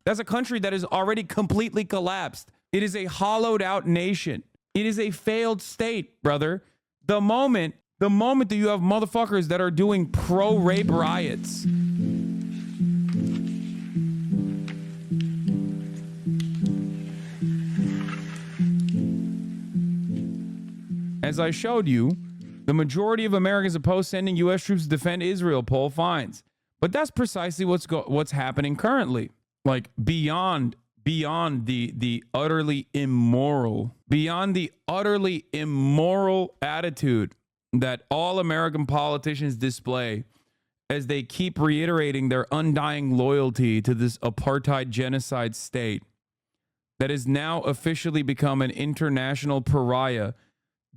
That's a country that is already completely collapsed. It is a hollowed out nation. It is a failed state, brother. The moment that you have motherfuckers that are doing pro-rape riots, as I showed you, the majority of Americans oppose sending U.S. troops to defend Israel, poll finds. But that's precisely what's happening currently. Like beyond the utterly immoral attitude that all American politicians display as they keep reiterating their undying loyalty to this apartheid genocide state that has now officially become an international pariah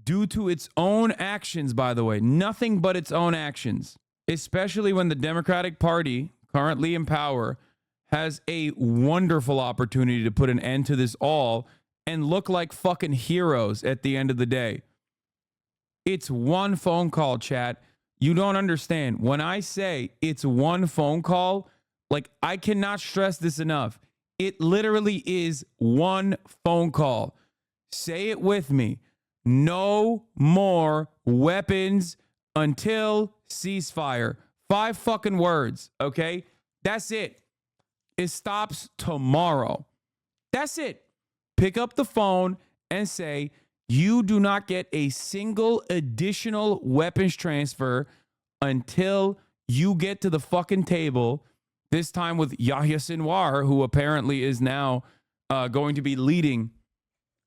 due to its own actions, by the way, nothing but its own actions, especially when the Democratic Party, currently in power, has a wonderful opportunity to put an end to this all and look like fucking heroes at the end of the day. It's one phone call, chat. You don't understand. When I say it's one phone call, like, I cannot stress this enough. It literally is one phone call. Say it with me. No more weapons until ceasefire. 5 fucking words, okay? That's it. It stops tomorrow. That's it. Pick up the phone and say, you do not get a single additional weapons transfer until you get to the fucking table, this time with Yahya Sinwar, who apparently is now going to be leading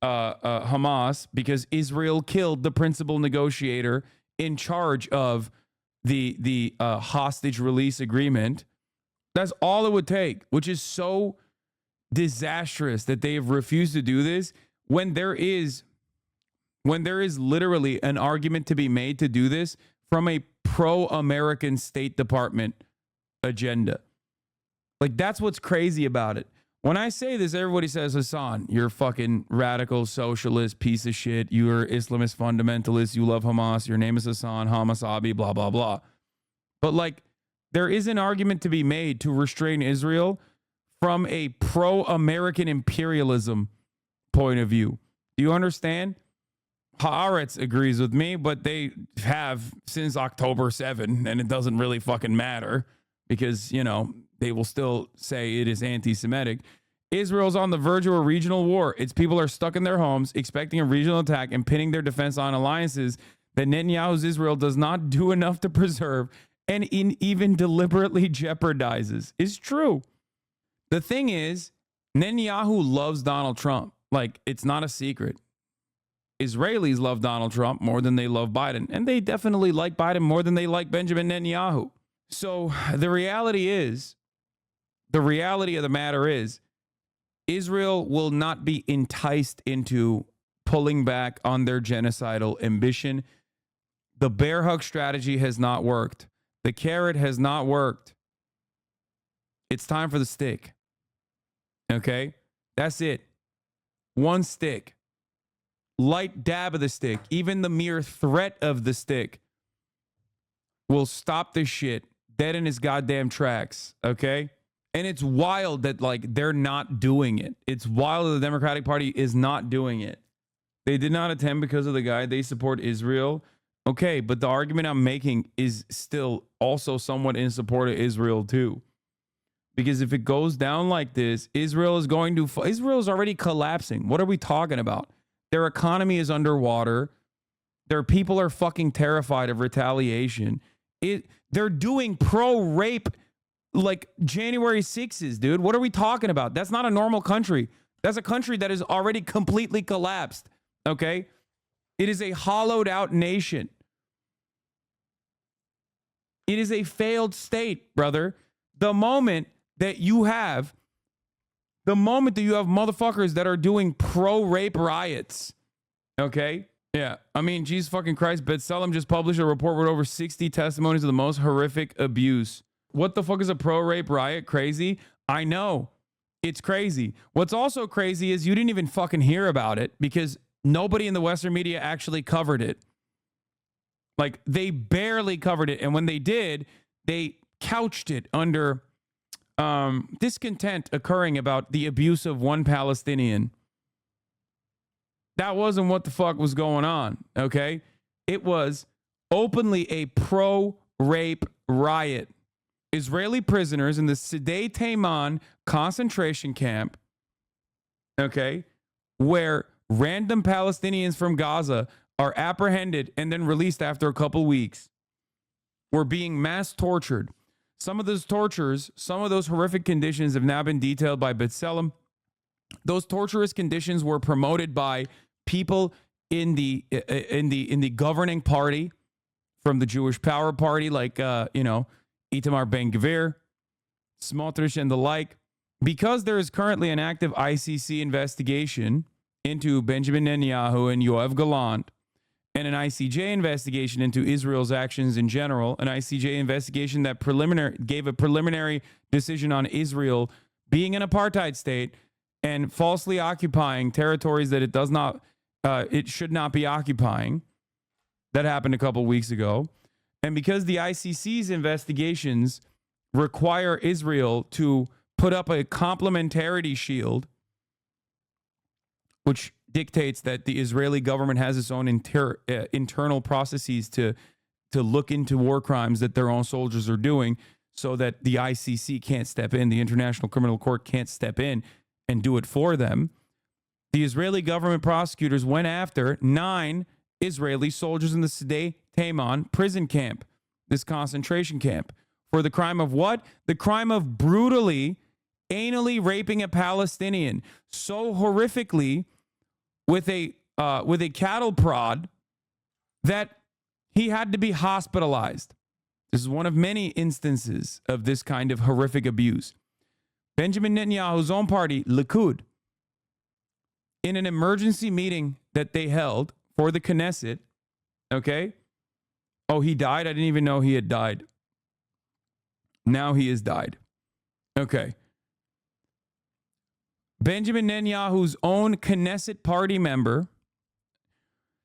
Hamas because Israel killed the principal negotiator in charge of the hostage release agreement. That's all it would take, which is so disastrous that they have refused to do this when there is literally an argument to be made to do this from a pro-American State Department agenda. Like, that's what's crazy about it. When I say this, everybody says, Hasan, you're a fucking radical socialist piece of shit. You're Islamist fundamentalist. You love Hamas. Your name is Hasan, HasanAbi, blah, blah, blah. But like, there is an argument to be made to restrain Israel from a pro-American imperialism point of view. Do you understand? Haaretz agrees with me, but they have since October 7, and it doesn't really fucking matter because, you know, they will still say it is anti-Semitic. Israel's on the verge of a regional war. Its people are stuck in their homes, expecting a regional attack and pinning their defense on alliances that Netanyahu's Israel does not do enough to preserve and even deliberately jeopardizes. It's true. The thing is, Netanyahu loves Donald Trump. Like, it's not a secret. Israelis love Donald Trump more than they love Biden. And they definitely like Biden more than they like Benjamin Netanyahu. So the reality of the matter is, Israel will not be enticed into pulling back on their genocidal ambition. The bear hug strategy has not worked. The carrot has not worked. It's time for the stick. Okay? That's it. One stick. Light dab of the stick. Even the mere threat of the stick will stop this shit dead in his goddamn tracks. Okay? And it's wild that, like, they're not doing it. It's wild that the Democratic Party is not doing it. They did not attend because of the guy. They support Israel. Okay, but the argument I'm making is still also somewhat in support of Israel too. Because if it goes down like this, Israel is already collapsing. What are we talking about? Their economy is underwater. Their people are fucking terrified of retaliation. They're doing pro-rape like January 6s, dude. What are we talking about? That's not a normal country. That's a country that is already completely collapsed. Okay? It is a hollowed out nation. It is a failed state, brother. The moment that you have motherfuckers that are doing pro-rape riots, okay? Yeah, I mean, Jesus fucking Christ, B'Tselem just published a report with over 60 testimonies of the most horrific abuse. What the fuck is a pro-rape riot? Crazy? I know. It's crazy. What's also crazy is you didn't even fucking hear about it because nobody in the Western media actually covered it. Like, they barely covered it. And when they did, they couched it under discontent occurring about the abuse of one Palestinian. That wasn't what the fuck was going on, okay? It was openly a pro-rape riot. Israeli prisoners in the Sdei Teiman concentration camp, okay, where random Palestinians from Gaza are apprehended and then released after a couple weeks, were being mass tortured. Some of those tortures, some of those horrific conditions have now been detailed by B'Tselem. Those torturous conditions were promoted by people in the governing party, from the Jewish Power Party, like Itamar Ben-Gvir, Smotrich, and the like. Because there is currently an active ICC investigation into Benjamin Netanyahu and Yoav Gallant, and an ICJ investigation into Israel's actions in general, an ICJ investigation that gave a preliminary decision on Israel being an apartheid state and falsely occupying territories that it should not be occupying. That happened a couple weeks ago. And because the ICC's investigations require Israel to put up a complementarity shield, which dictates that the Israeli government has its own internal processes to look into war crimes that their own soldiers are doing, so that the ICC can't step in, the International Criminal Court can't step in and do it for them. The Israeli government prosecutors went after 9 Israeli soldiers in the Sdei Teiman prison camp, this concentration camp, for the crime of what? The crime of brutally, anally raping a Palestinian so horrifically with a cattle prod that he had to be hospitalized. This is one of many instances of this kind of horrific abuse. Benjamin Netanyahu's own party, Likud, in an emergency meeting that they held for the Knesset, okay? Oh, he died? I didn't even know he had died. Now he has died. Okay. Benjamin Netanyahu's own Knesset party member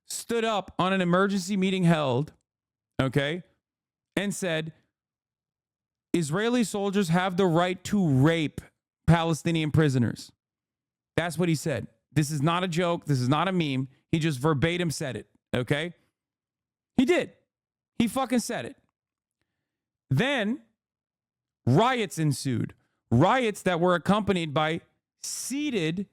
stood up on an emergency meeting held, okay, and said, Israeli soldiers have the right to rape Palestinian prisoners. That's what he said. This is not a joke. This is not a meme. He just verbatim said it, okay? He did. He fucking said it. Then riots ensued. Riots that were accompanied by seated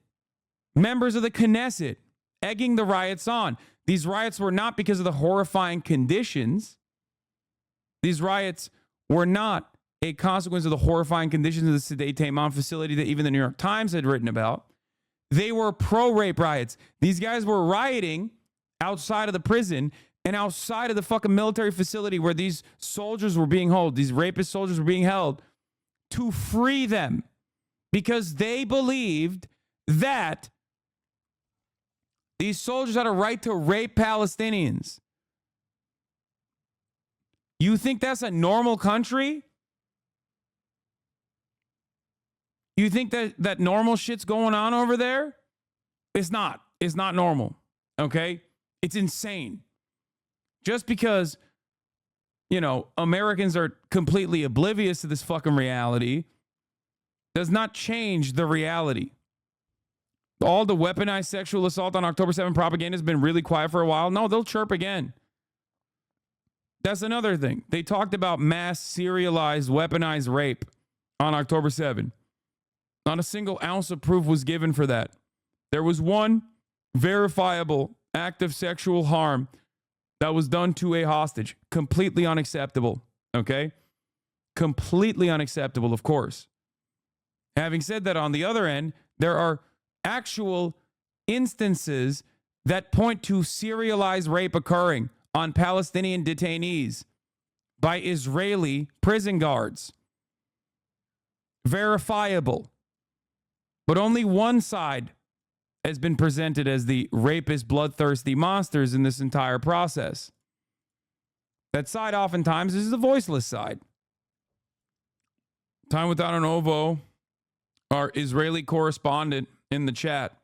members of the Knesset egging the riots on. These riots were not because of the horrifying conditions. These riots were not a consequence of the horrifying conditions of the Sdei Teiman facility that even the New York Times had written about. They were pro-rape riots. These guys were rioting outside of the prison and outside of the fucking military facility where these soldiers were being held, these rapist soldiers were being held, to free them, because they believed that these soldiers had a right to rape Palestinians. You think that's a normal country? You think that normal shit's going on over there? It's not. It's not normal. Okay? It's insane. Just because, Americans are completely oblivious to this fucking reality does not change the reality. All the weaponized sexual assault on October 7 propaganda has been really quiet for a while. No, they'll chirp again. That's another thing. They talked about mass serialized weaponized rape on October 7. Not a single ounce of proof was given for that. There was one verifiable act of sexual harm that was done to a hostage. Completely unacceptable. Okay? Completely unacceptable, of course. Having said that, on the other end, there are actual instances that point to serialized rape occurring on Palestinian detainees by Israeli prison guards. Verifiable. But only one side has been presented as the rapist, bloodthirsty monsters in this entire process. That side oftentimes is the voiceless side. Time Without an Ovo, our Israeli correspondent in the chat,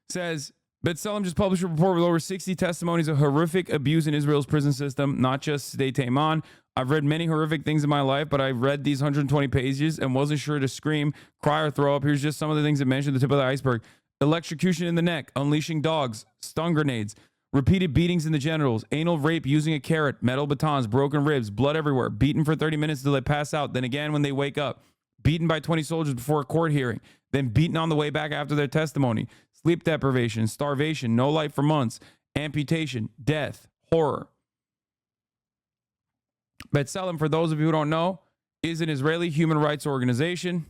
says, B'Tselem just published a report with over 60 testimonies of horrific abuse in Israel's prison system, not just Sdei Teiman. I've read many horrific things in my life, but I read these 120 pages and wasn't sure to scream, cry, or throw up. Here's just some of the things that mentioned at the tip of the iceberg. Electrocution in the neck, unleashing dogs, stun grenades, repeated beatings in the genitals, anal rape using a carrot, metal batons, broken ribs, blood everywhere, beaten for 30 minutes until they pass out, then again when they wake up, beaten by 20 soldiers before a court hearing, then beaten on the way back after their testimony, sleep deprivation, starvation, no light for months, amputation, death, horror. B'Tselem, for those of you who don't know, is an Israeli human rights organization.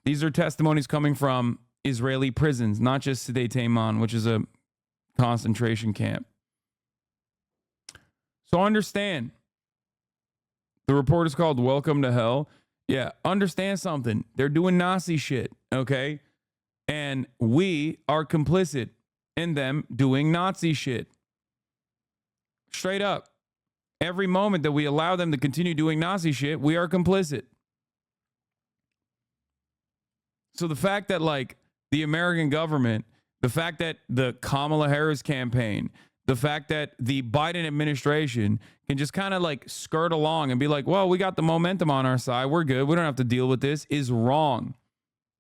These are testimonies coming from Israeli prisons, not just Sdei Teiman, which is a concentration camp. So understand, the report is called Welcome to Hell. Yeah, understand something. They're doing Nazi shit, okay? And we are complicit in them doing Nazi shit. Straight up. Every moment that we allow them to continue doing Nazi shit, we are complicit. So the fact that, like, the American government, the fact that the Kamala Harris campaign, the fact that the Biden administration can just kind of like skirt along and be like, well, we got the momentum on our side, we're good, we don't have to deal with this, is wrong.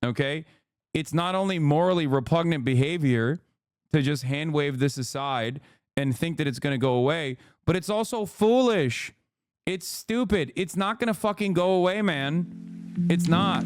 Okay? It's not only morally repugnant behavior to just hand wave this aside and think that it's going to go away, but it's also foolish. It's stupid. It's not going to fucking go away, man. It's not.